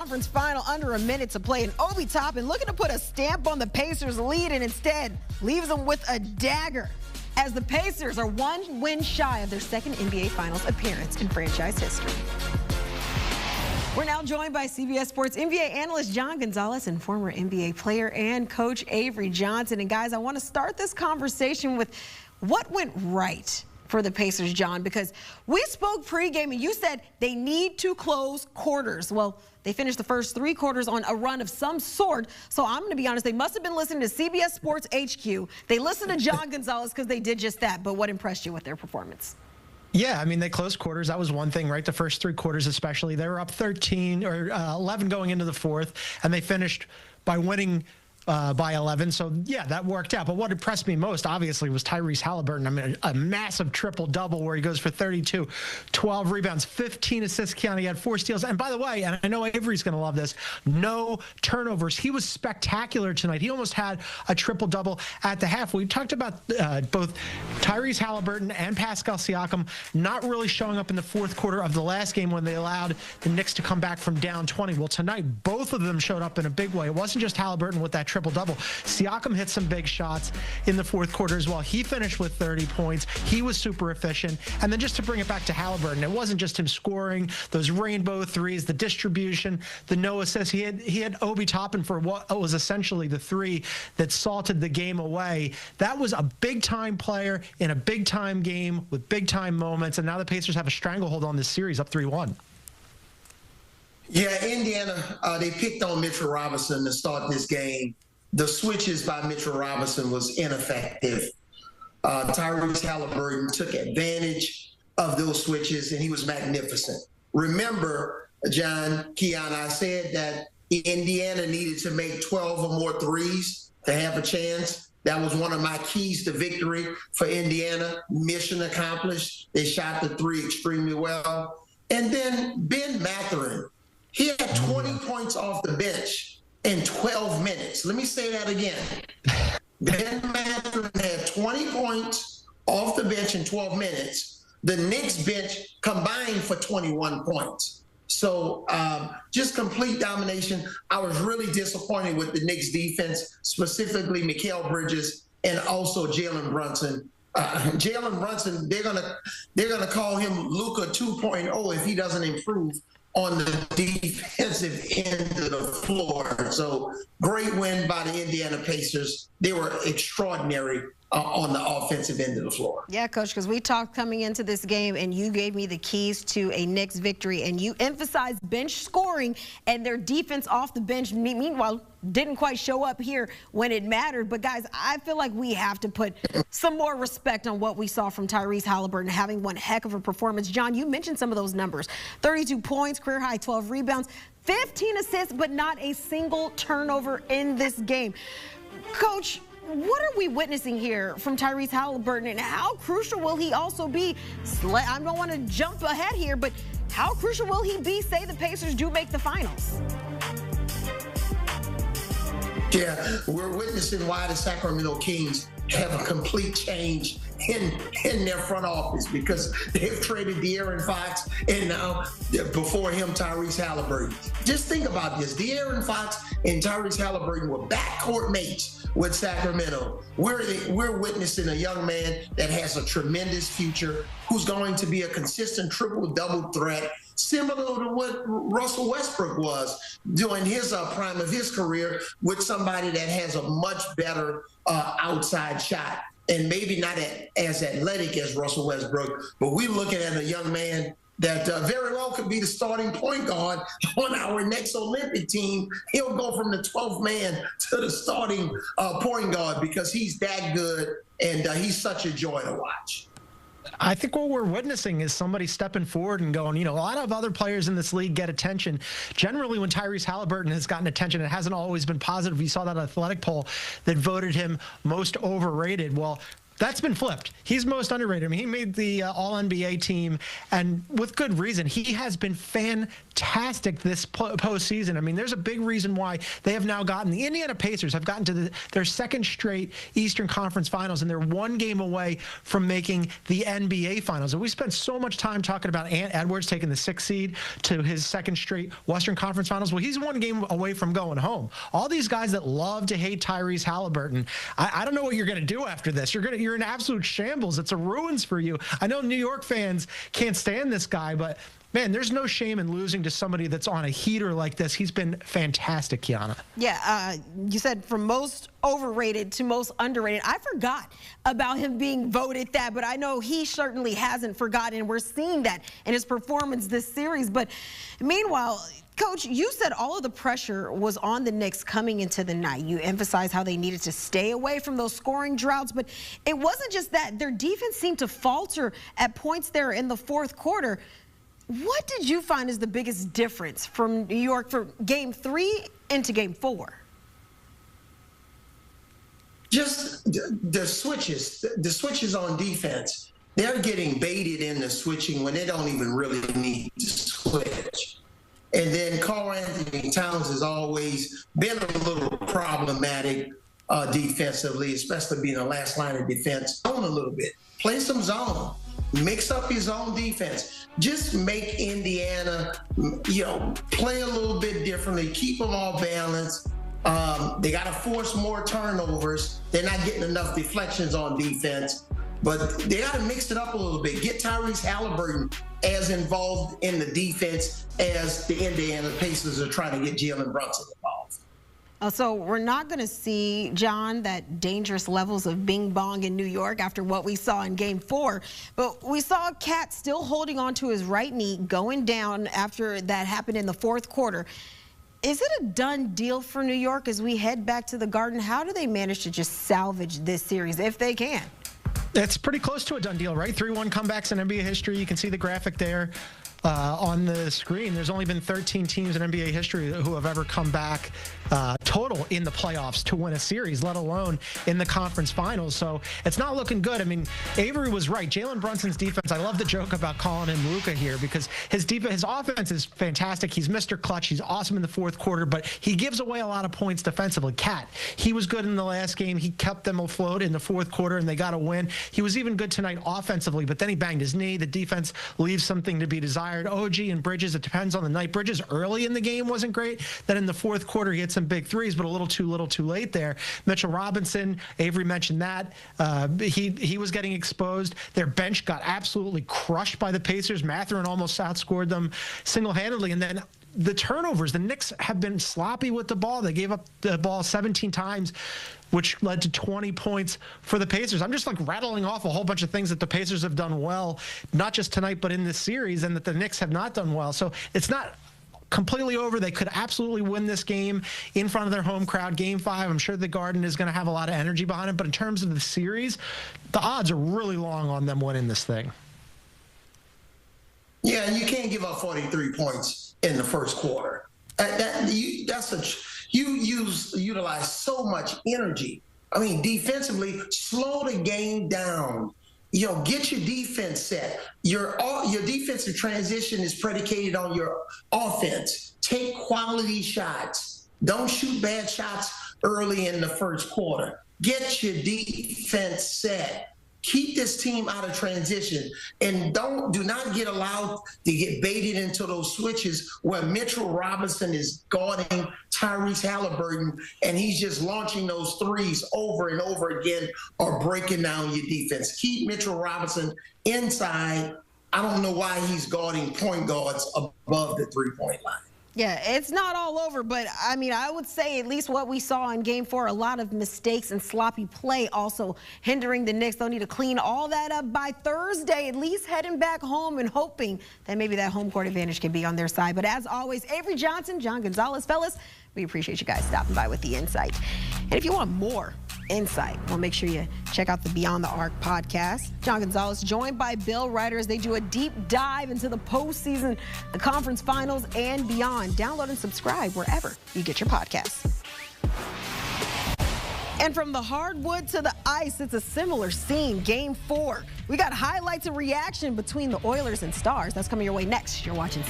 conference final, under a minute to play, and Obi Toppin looking to put a stamp on the Pacers' lead and instead leaves them with a dagger as the Pacers are one win shy of their second NBA Finals appearance in franchise history. We're now joined by CBS Sports NBA analyst John Gonzalez and former NBA player and coach Avery Johnson. And guys, I want to start this conversation with what went right for the Pacers, John, because we spoke pregame and you said they need to close quarters. Well, they finished the first 3 quarters on a run of some sort. So I'm going to be honest, they must have been listening to CBS Sports HQ. They listened to John Gonzalez because they did just that. But what impressed you with their performance? Yeah, I mean, they closed quarters. That was one thing, right? The first 3 quarters especially. They were up 13 or 11 going into the fourth, and they finished by winning by 11. So, yeah, that worked out. But what impressed me most, obviously, was Tyrese Halliburton. I mean, a massive triple-double where he goes for 32, 12 rebounds, 15 assists. Keanu, he had 4 steals. And by the way, and I know Avery's going to love this, no turnovers. He was spectacular tonight. He almost had a triple-double at the half. We talked about both Tyrese Halliburton and Pascal Siakam not really showing up in the fourth quarter of the last game when they allowed the Knicks to come back from down 20. Well, tonight, both of them showed up in a big way. It wasn't just Halliburton with that triple-double. Siakam hit some big shots in the fourth quarter as well. He finished with 30 points. He was super efficient. And then just to bring it back to Halliburton, it wasn't just him scoring those rainbow threes, the distribution, the no assists. He had Obi Toppin for what was essentially the 3 that salted the game away. That was a big-time player in a big-time game with big-time moments, and now the Pacers have a stranglehold on this series, up 3-1. Yeah, Indiana, they picked on Mitchell Robinson to start this game. The switches by Mitchell Robinson was ineffective. Tyrese Halliburton took advantage of those switches, and he was magnificent. Remember, John, Keanu, I said that Indiana needed to make 12 or more threes to have a chance. That was one of my keys to victory for Indiana. Mission accomplished. They shot the 3 extremely well. And then Ben Mathurin, he had 20 points off the bench in 12 minutes. Let me say that again. Ben Mathurin had 20 points off the bench in 12 minutes. The Knicks bench combined for 21 points. So just complete domination. I was really disappointed with the Knicks defense, specifically Mikal Bridges and also Jalen Brunson. Jalen Brunson, they're gonna call him Luka 2.0 if he doesn't improve on the defensive end of the floor. So great win by the Indiana Pacers. They were extraordinary on the offensive end of the floor. Yeah, Coach, because we talked coming into this game, and you gave me the keys to a Knicks victory, and you emphasized bench scoring and their defense off the bench. Meanwhile, didn't quite show up here when it mattered. But, guys, I feel like we have to put some more respect on what we saw from Tyrese Halliburton having one heck of a performance. John, you mentioned some of those numbers. 32 points, career-high 12 rebounds, 15 assists, but not a single turnover in this game. Coach, what are we witnessing here from Tyrese Halliburton, and how crucial will he also be? I don't want to jump ahead here, but how crucial will he be, say the Pacers do make the finals? Yeah, we're witnessing why the Sacramento Kings have a complete change in their front office, because they've traded De'Aaron Fox and now before him Tyrese Halliburton. Just think about this. De'Aaron Fox and Tyrese Halliburton were backcourt mates with Sacramento. We're witnessing a young man that has a tremendous future, who's going to be a consistent triple-double threat, similar to what Russell Westbrook was during his prime of his career, with somebody that has a much better outside shot, and maybe not as athletic as Russell Westbrook, but we're looking at a young man that very well could be the starting point guard on our next Olympic team. He'll go from the 12th man to the starting point guard, because he's that good, and he's such a joy to watch. I think what we're witnessing is somebody stepping forward and going, a lot of other players in this league get attention. Generally, when Tyrese Halliburton has gotten attention, it hasn't always been positive. You saw that athletic poll that voted him most overrated. Well, That's been flipped. He's most underrated. I mean, he made the All-NBA team, and with good reason. He has been fantastic this postseason. I mean, there's a big reason why they have now gotten, the Indiana Pacers have gotten to their second straight Eastern Conference Finals, and they're one game away from making the NBA Finals. And we spent so much time talking about Ant Edwards taking the 6th seed to his second straight Western Conference Finals. Well, he's one game away from going home. All these guys that love to hate Tyrese Halliburton, I don't know what you're going to do after this. You're in absolute shambles. It's a ruins for you. I know New York fans can't stand this guy, but man, there's no shame in losing to somebody that's on a heater like this. He's been fantastic, Kiana. Yeah, you said from most overrated to most underrated. I forgot about him being voted that, but I know he certainly hasn't forgotten. We're seeing that in his performance this series. But meanwhile, Coach, you said all of the pressure was on the Knicks coming into the night. You emphasized how they needed to stay away from those scoring droughts, but it wasn't just that. Their defense seemed to falter at points there in the fourth quarter. What did you find is the biggest difference from New York from Game 3 into Game 4? Just the switches on defense. They're getting baited into switching when they don't even really need to switch. And then Karl-Anthony Towns has always been a little problematic defensively, especially being the last line of defense. Zone a little bit. Play some zone. Mix up his own defense. Just make Indiana, play a little bit differently. Keep them all balanced. They got to force more turnovers. They're not getting enough deflections on defense. But they got to mix it up a little bit. Get Tyrese Halliburton as involved in the defense as the Indiana Pacers are trying to get Jalen Brunson involved. So we're not going to see, John, that dangerous levels of bing bong in New York after what we saw in Game 4. But we saw Cat still holding on to his right knee, going down after that happened in the fourth quarter. Is it a done deal for New York as we head back to the Garden? How do they manage to just salvage this series, if they can? It's pretty close to a done deal, right? 3-1 comebacks in NBA history. You can see the graphic there on the screen. There's only been 13 teams in NBA history who have ever come back total in the playoffs to win a series, let alone in the conference finals. So it's not looking good. I mean, Avery was right. Jalen Brunson's defense, I love the joke about calling him Luka here because his offense is fantastic. He's Mr. Clutch. He's awesome in the fourth quarter, but he gives away a lot of points defensively. Cat, he was good in the last game. He kept them afloat in the fourth quarter, and they got a win. He was even good tonight offensively, but then he banged his knee. The defense leaves something to be desired. OG and Bridges, it depends on the night. Bridges early in the game wasn't great. Then in the fourth quarter, he had some big threes, but a little too late there. Mitchell Robinson, Avery mentioned that. He was getting exposed. Their bench got absolutely crushed by the Pacers. Mathurin almost outscored them single-handedly. And then the turnovers, the Knicks have been sloppy with the ball. They gave up the ball 17 times, which led to 20 points for the Pacers. I'm just like rattling off a whole bunch of things that the Pacers have done well, not just tonight, but in this series, and that the Knicks have not done well. So it's not completely over. They could absolutely win this game in front of their home crowd. Game 5, I'm sure the Garden is going to have a lot of energy behind it. But in terms of the series, the odds are really long on them winning this thing. Yeah, and you can't give up 43 points in the first quarter. You utilize so much energy. I mean, defensively, slow the game down. Get your defense set. Your defensive transition is predicated on your offense. Take quality shots. Don't shoot bad shots early in the first quarter. Get your defense set. Keep this team out of transition, and do not get allowed to get baited into those switches where Mitchell Robinson is guarding Tyrese Halliburton and he's just launching those threes over and over again or breaking down your defense. Keep Mitchell Robinson inside. I don't know why he's guarding point guards above the three-point line. Yeah, it's not all over, but I mean, I would say at least what we saw in Game 4, a lot of mistakes and sloppy play also hindering the Knicks. They'll need to clean all that up by Thursday, at least heading back home and hoping that maybe that home court advantage can be on their side. But as always, Avery Johnson, John Gonzalez, fellas, we appreciate you guys stopping by with the insight. And if you want more insight, well, make sure you check out the Beyond the Arc podcast. John Gonzalez joined by Bill Ryder as they do a deep dive into the postseason, the conference finals, and beyond. Download and subscribe wherever you get your podcasts. And from the hardwood to the ice, it's a similar scene. Game 4. We got highlights and reaction between the Oilers and Stars. That's coming your way next. You're watching